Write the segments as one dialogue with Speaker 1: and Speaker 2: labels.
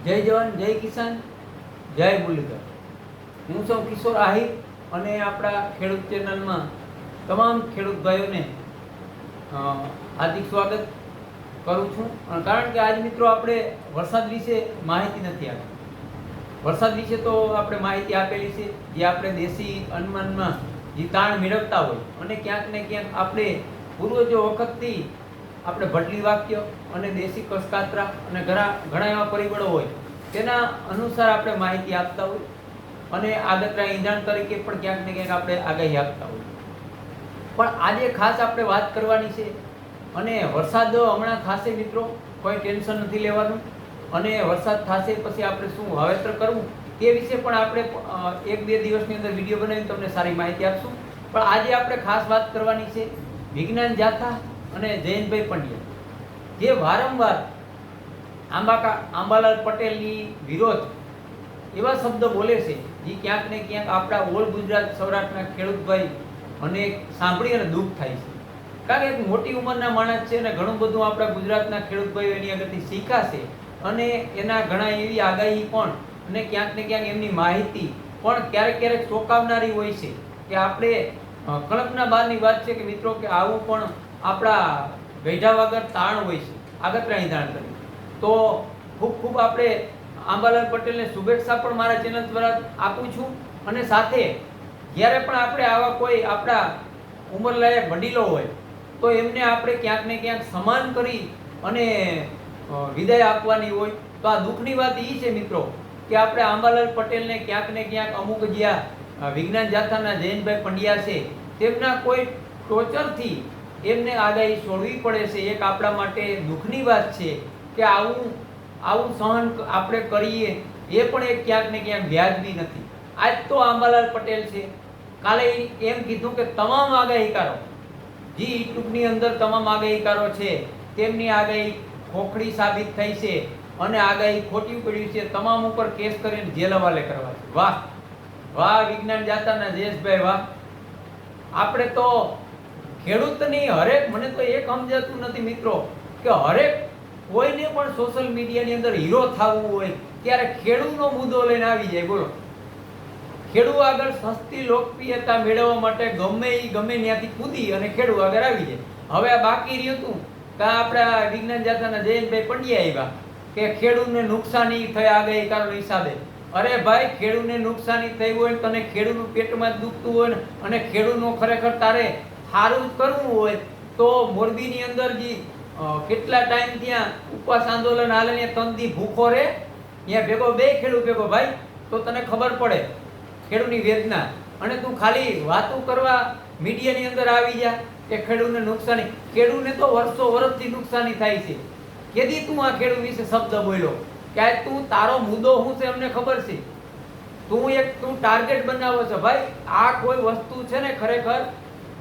Speaker 1: જય જવાન જય કિસાન જય મુરલીધર। હું છું કિશોર આહિર અને આપણા ખેડૂત ચેનલમાં તમામ ખેડૂત ભાઈઓને હાર્દિક સ્વાગત કરું છું। કારણ કે આજ મિત્રો આપણે વરસાદ વિશે માહિતી નથી આપી। વરસાદ વિશે તો આપણે માહિતી આપેલી છે, જે આપણે દેશી અનુમાનમાં જે તાણ મેળવતા હોય અને ક્યાંક ને ક્યાંક આપણે પૂર્વજો વખતથી આપણે ભટલી વાક્ય અને દેશી કસકાતરા અને ઘણા એવા પરિબળો હોય તેના અનુસાર આપણે માહિતી આપતા હોય અને આગતરા ઈંધણ તરીકે પણ ક્યાંક ને ક્યાંક આપણે આગાહી આપતા હોય। પણ આજે ખાસ આપણે વાત કરવાની છે અને વરસાદ હમણાં થશે મિત્રો, કોઈ ટેન્શન નથી લેવાનું અને વરસાદ થશે પછી આપણે શું વાવેતર કરવું તે વિશે પણ આપણે 1-2 દિવસની અંદર વિડીયો બનાવીને તમને સારી માહિતી આપશું। પણ આજે આપણે ખાસ વાત કરવાની છે વિજ્ઞાન જાથા અને જયંતભાઈ પંડ્યા, જે વારંવાર આંબાલાલ પટેલની વિરોધ એવા શબ્દ બોલે છે, જે ક્યાંક ને ક્યાંક આપણા ઓલ ગુજરાત સૌરાષ્ટ્રના ખેડૂત ભાઈ અને સાંભળી અને દુઃખ થાય છે। કારણ કે એક મોટી ઉંમરના માણસ છે અને ઘણું બધું આપણા ગુજરાતના ખેડૂત ભાઈઓ એની આગળથી શીખાશે અને એના ઘણા એવી આગાહી પણ અને ક્યાંક ને ક્યાંક એમની માહિતી પણ ક્યારેક ચોંકાવનારી હોય છે કે આપણે કલ્પના બહારની વાત છે કે મિત્રો કે આવું પણ આપણા ગઈઢા વગર તાણ હોય છે આગતરા ઈંધણ કરી। તો ખૂબ આપણે આંબાલાલ પટેલને શુભેચ્છા પણ મારા ચેનલ દ્વારા આપું છું અને સાથે જ્યારે પણ આપણે આવા કોઈ આપણા ઉંમરલાયક વડીલો હોય તો એમને આપણે ક્યાંક ને ક્યાંક સન્માન કરી અને વિદાય આપવાની હોય। તો આ દુઃખની વાત એ છે મિત્રો કે આપણે આંબાલાલ પટેલને ક્યાંક ને ક્યાંક અમુક જ્યાં વિજ્ઞાન જાથાના જયંતભાઈ પંડ્યા છે તેમના કોઈ ટોચરથી એમને આગાહી છોડવી પડે છે। એક આપણા માટે દુઃખની વાત છે કે આવું સહન આપણે કરીએ એ પણ એક ક્યાંક ને ક્યાંક વ્યાજબી નથી। આજ તો આંબાલાલ પટેલ છે, કાલે એમ કીધું કે તમામ આગાહીકારો જે યુટ્યુબની અંદર તમામ આગાહીકારો છે તેમની આગાહી ખોખડી સાબિત થઈ છે અને આગાહી ખોટી પડ્યું છે, તમામ ઉપર કેસ કરીને જેલ હવાલે કરવા છે। વાહ વાહ વિજ્ઞાન જાતાના જયેશભાઈ વાહ। આપણે તો ખેડૂતની હરેક, મને તો એક સમજાતું નથી મિત્રો કે હરેક કોઈને પણ સોશિયલ મીડિયાની અંદર હીરો થવું હોય ત્યારે ખેડૂતનો મુદ્દો લઈને આવી જાય। બોલો, ખેડૂત આગળ સસ્તી લોકપ્રિયતા મેળવવા માટે ગમે ત્યાંથી કૂદી અને ખેડૂત આગળ આવી જાય। હવે આ બાકી રહ્યું હતું કે આપણા વિજ્ઞાન જાથાના જયંતભાઈ પંડ્યા આવ્યા કે ખેડૂતને નુકસાની થઈ આગાહીકારોના હિસાબે। અરે ભાઈ, ખેડૂતને નુકસાની થઈ હોય, તને ખેડૂતનું પેટમાં દુખતું હોય અને ખેડૂતનું ખરેખર તારે સારું કરવું હોય તો મોરબીની અંદર જે કેટલા ટાઈમ ત્યાં ઉપવાસ આંદોલન હાલે ને તંદી ભૂખો રે, ત્યાં ભેગો બે ખેડૂત ભેગો ભાઈ, તો તને ખબર પડે ખેડૂતની વેદના। અને તું ખાલી વાતું કરવા મીડિયાની અંદર આવી જા કે ખેડૂતને નુકસાની, ખેડૂતને તો વર્ષોથી નુકસાની થાય છે। કેદી તું આ ખેડૂત વિશે શબ્દ બોલ્યો કે તું તારો મુદ્દો શું છે અમને ખબર છે, તું ટાર્ગેટ બનાવો છો ભાઈ। આ કોઈ વસ્તુ છે ને ખરેખર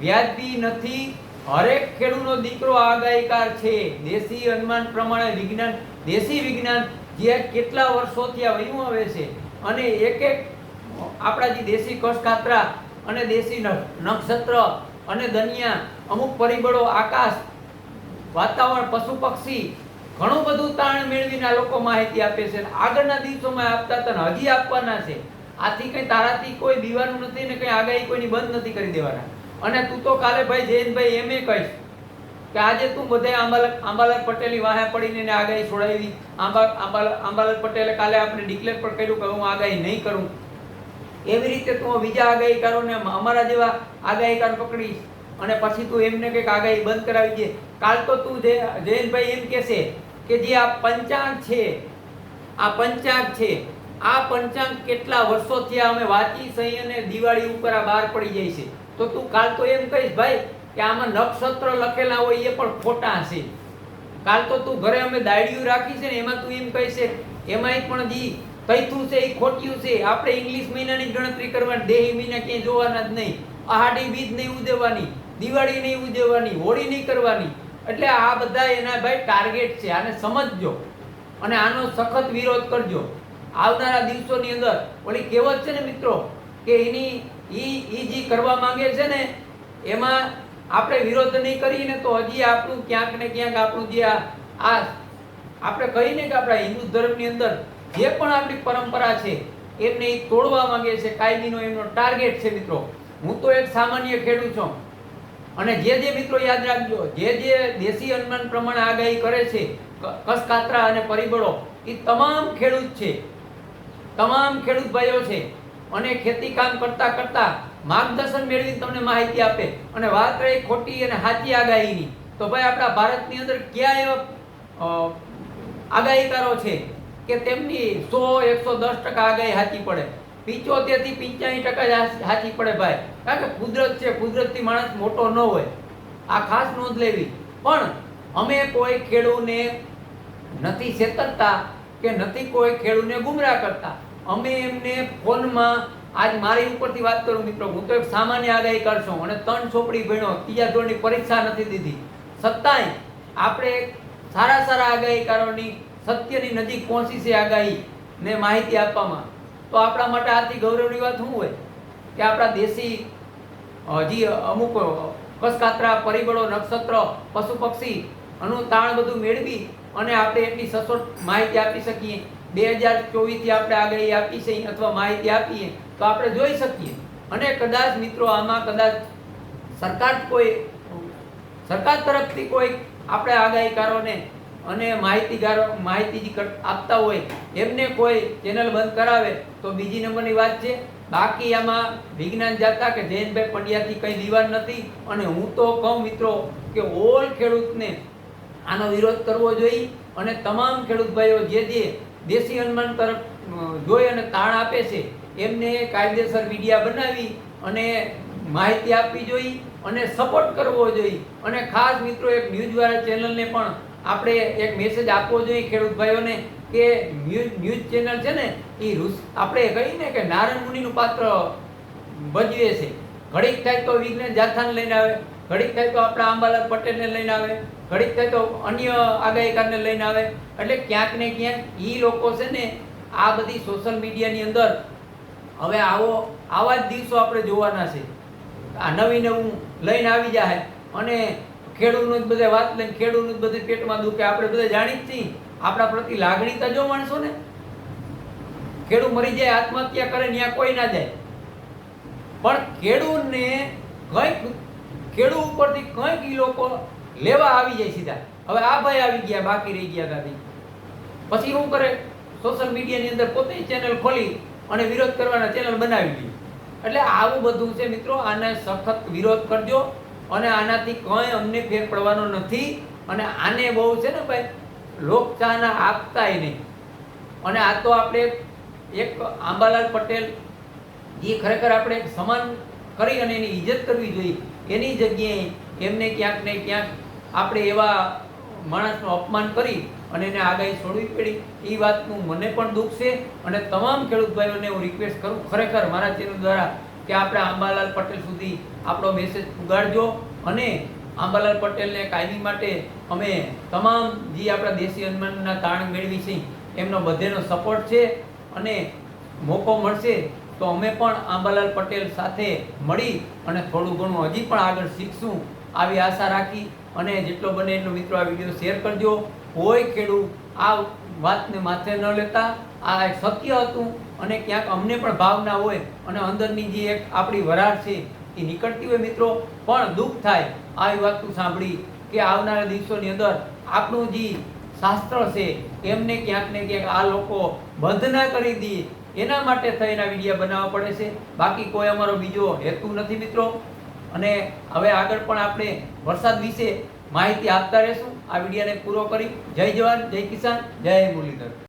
Speaker 1: વ્યાજબી નથી। હરેક ખેડૂતનો દીકરો આગાહીકાર છે। દેશી અનુમાન પ્રમાણે દેશી વિજ્ઞાન જે કેટલા વર્ષોથી આ વયું આવે છે અને એક આપણા જે દેશી કસકાતરા અને દેશી નક્ષત્ર અને દનિયા, અમુક પરિબળો, આકાશ, વાતાવરણ, પશુ પક્ષી, ઘણું બધું તાણ મેળવીને આ લોકો માહિતી આપે છે। આગળના દિવસોમાં આપતા હતા, હજી આપવાના છે। આથી કઈ તારાથી કોઈ દીવાનું નથી ને કઈ આગાહી કોઈની બંધ નથી કરી દેવાના। અને તું તો કાલે ભાઈ જયંતભાઈ એમ કહીશ કે આજે તું બધે આંબાલાલ પટેલની વાહે પડીને એને આગાહી છોડાવી। આંબાલાલ પટેલે કાલે આપણે ડિક્લેર પણ કર્યું કે હું આગાહી નહીં કરું। એવી રીતે તું બીજા આગાહીકારોને, અમારા જેવા આગાહીકાર પકડીશ અને પછી તું એમને કંઈક આગાહી બંધ કરાવી દે। કાલ તો તું જયંતભાઈ એમ કહેશે કે જે આ પંચાંગ છે, આ પંચાંગ કેટલા વર્ષોથી અમે વાંચી સહી અને દિવાળી ઉપર આ બહાર પડી જાય છે। તો તું કાલ તો એમ કહીશ ભાઈ કે આમાં નક્ષત્ર લખેલા હોય એ પણ ખોટા છે। કાલ તો તું ઘરે અમે દાયડીયું રાખી છે ને એમાં તું એમ કહીશ એમાંય પણ જી કઈથું છે એ ખોટ્યું છે। આપણે ઇંગ્લિશ મહિનાની ગણતરી કરવાની, દેહી મહિના ક્યાંય જોવાના જ નહીં, આહાડી બીજ નહીં ઉજવવાની, દિવાળી નહીં ઉજવવાની, હોળી નહીં કરવાની। એટલે આ બધા એના ભાઈ ટાર્ગેટ છે, આને સમજજો અને આનો સખત વિરોધ કરજો। આવનારા દિવસોની અંદર ઓલી કહેવત છે ને મિત્રો કે ઈ જે કરવા માંગે છે ને એમાં આપણે વિરોધ નહીં કરીએ તો હજી આપણું ક્યાંક ને ક્યાંક આપણું જે આ આપણે કહીને કે આપણા હિન્દુ ધર્મની અંદર જે પણ આપણી પરંપરા છે એમને એ તોડવા માંગે છે, કાયમીનો એમનો ટાર્ગેટ છે મિત્રો. હું તો એક સામાન્ય ખેડૂત છું અને જે મિત્રો યાદ રાખજો, જે દેશી અનુમાન પ્રમાણે આગાહી કરે છે, કસ કાતરા અને પરિબળો, એ તમામ ખેડૂત છે, તમામ ખેડૂત ભાઈઓ છે અને ખેતી કામ કરતા કરતા માર્ગદર્શન મેળવી તમને માહિતી આપે. અને વાત રહી ખોટી અને સાચી આગાહીની, તો ભાઈ આપણા ભારતની અંદર ક્યાં એવા આગાહીકારો છે કે તેમની 100-110% આગાહી સાચી પડે, 75 થી 85% સાચી પડે ભાઈ. કારણ કે કુદરત છે, કુદરતથી માણસ મોટો ન હોય, આ ખાસ નોંધ લેવી. પણ અમે કોઈ ખેડૂને નથી છેતરતા કે નથી કોઈ ખેડૂને ગુમરાહ કરતા. અમે એમને ફોનમાં, આજ મારી ઉપરથી વાત કરું મિત્રો, હું તો એક સામાન્ય આગાહી કરશું અને 3 ચોપડી ભણ્યો, 3જા ધોરણની પરીક્ષા નથી દીધી, છતાંય આપણે સારા આગાહીકારોની સત્યની નજીક પહોંચી છે આગાહી ને માહિતી આપવામાં. તો આપણા માટે આથી ગૌરવની વાત શું હોય કે આપણા દેશી હજી અમુક કસકાતરા, પરિબળો, નક્ષત્ર, પશુ પક્ષી આનું તાણ બધું મેળવી અને આપણે એટલી સચોટ માહિતી આપી શકીએ. 2024થી આપણે આગાહી આપી છે અથવા માહિતી આપીએ તો આપણે જોઈ શકીએ. અને કદાચ મિત્રો આમાં કદાચ સરકાર તરફથી કોઈ આપણે આગાહીકારોને અને માહિતી આપતા હોય એમને કોઈ ચેનલ બંધ કરાવે તો બીજી નંબરની વાત છે. બાકી આમાં વિજ્ઞાન જાતા કે જયંતભાઈ પંડ્યાથી કંઈ દીવાન નથી. અને હું તો કહું મિત્રો કે ઓલ ખેડૂતને આનો વિરોધ કરવો જોઈએ અને તમામ ખેડૂત ભાઈઓ જે દેશી અનુમાન તરફ જોઈ અને તાણ આપે છે એમને કાયદેસર મીડિયા બનાવી અને માહિતી આપવી જોઈએ અને સપોર્ટ કરવો જોઈએ. અને ખાસ મિત્રો એક ન્યૂઝવાળા ચેનલને પણ આપણે એક મેસેજ આપવો જોઈએ ખેડૂત ભાઈઓને કે ન્યૂઝ ચેનલ છે ને એ આપણે કહીને કે નારાયણ મુનિનું પાત્ર ભજવે છે. ઘડીક થાય તો વિજ્ઞાન જાથાને લઈને આવે, ઘડીક થાય તો આપણા અંબાલાલ પટેલને લઈને આવે, ઘડીક થાય તો અન્ય આગાહીકારને લઈને આવે. એટલે ક્યાંક ને ક્યાંક એ લોકો છે ને આ બધી સોશિયલ મીડિયાની અંદર હવે આવા જ દિવસો આપણે જોવાના છે. આ નવું લઈને આવી જાય અને ખેડૂતનું જ બધે વાત લઈને ખેડૂતનું જ બધું પેટમાં દુખે. આપણે બધા જાણી જ છીએ, આપણા પ્રતિ લાગણી તો જો માણસો ને, ખેડૂત મરી જાય, આત્મહત્યા કરે ત્યાં કોઈ ના જાય, પણ ખેડૂતને ખેડૂત ઉપરથી કંઈક ઈ લોકો લેવા આવી જાય સીધા. હવે આ ભાઈ આવી ગયા, બાકી રહી ગયા દાદી, પછી શું કરે? સોશિયલ મીડિયાની અંદર પોતે ચેનલ ખોલી અને વિરોધ કરવાના ચેનલ બનાવી લે. એટલે આવું બધું છે મિત્રો. આને સખત વિરોધ કરજો અને આનાથી કંઈ અમને ફેર પડવાનો નથી. અને આને બહુ છે ને ભાઈ લોકચાહના આપતાય નહીં. અને આ તો આપણે એક આંબાલાલ પટેલ જે ખરેખર આપણે સમાન કરી અને એની ઇજ્જત કરવી જોઈએ, એની જગ્યાએ એમને ક્યાંક ને ક્યાંક આપણે એવા માણસનું અપમાન કરી અને એને આગાહી છોડવી પડી. એ વાતનું મને પણ દુઃખ છે. અને તમામ ખેડૂત ભાઈઓને હું રિક્વેસ્ટ કરું ખરેખર મારા ચેનલ દ્વારા કે આપણે આંબાલાલ પટેલ સુધી આપણો મેસેજ પુગાડજો. અને આંબાલાલ પટેલને કાયમી માટે અમે તમામ જે આપણા દેશી અનુમાનના તાણ મેળવી છે એમનો બધેનો સપોર્ટ છે. અને મોકો મળશે તો અમે પણ આંબાલાલ પટેલ સાથે મળી અને થોડું ઘણું હજી પણ આગળ શીખશું આવી આશા રાખી. અને જેટલો બને એટલો મિત્રો આ વિડીયો શેર કરજો. કોઈ ખેડૂત આ વાતને માથે ન લેતા, આ એક સત્ય હતું અને ક્યાંક અમને પણ ભાવના હોય અને અંદરની જે એક આપણી વરાળ છે એ નીકળતી હોય મિત્રો, પણ દુઃખ થાય આવી વાતનું સાંભળી કે આવનારા દિવસોની અંદર આપણું જે શાસ્ત્ર છે એમને ક્યાંક ને ક્યાંક આ લોકો બંધ ના કરી દે એના માટે થઈને વિડીયો બનાવવા પડે છે. બાકી કોઈ અમારો બીજો હેતુ નથી મિત્રો. અને હવે આગળ પણ આપણે વરસાદ વિશે માહિતી આપતા રહેશું. આ વિડીયોને પૂરો કરી જય જવાન, જય કિસાન, જય મુરલીધર.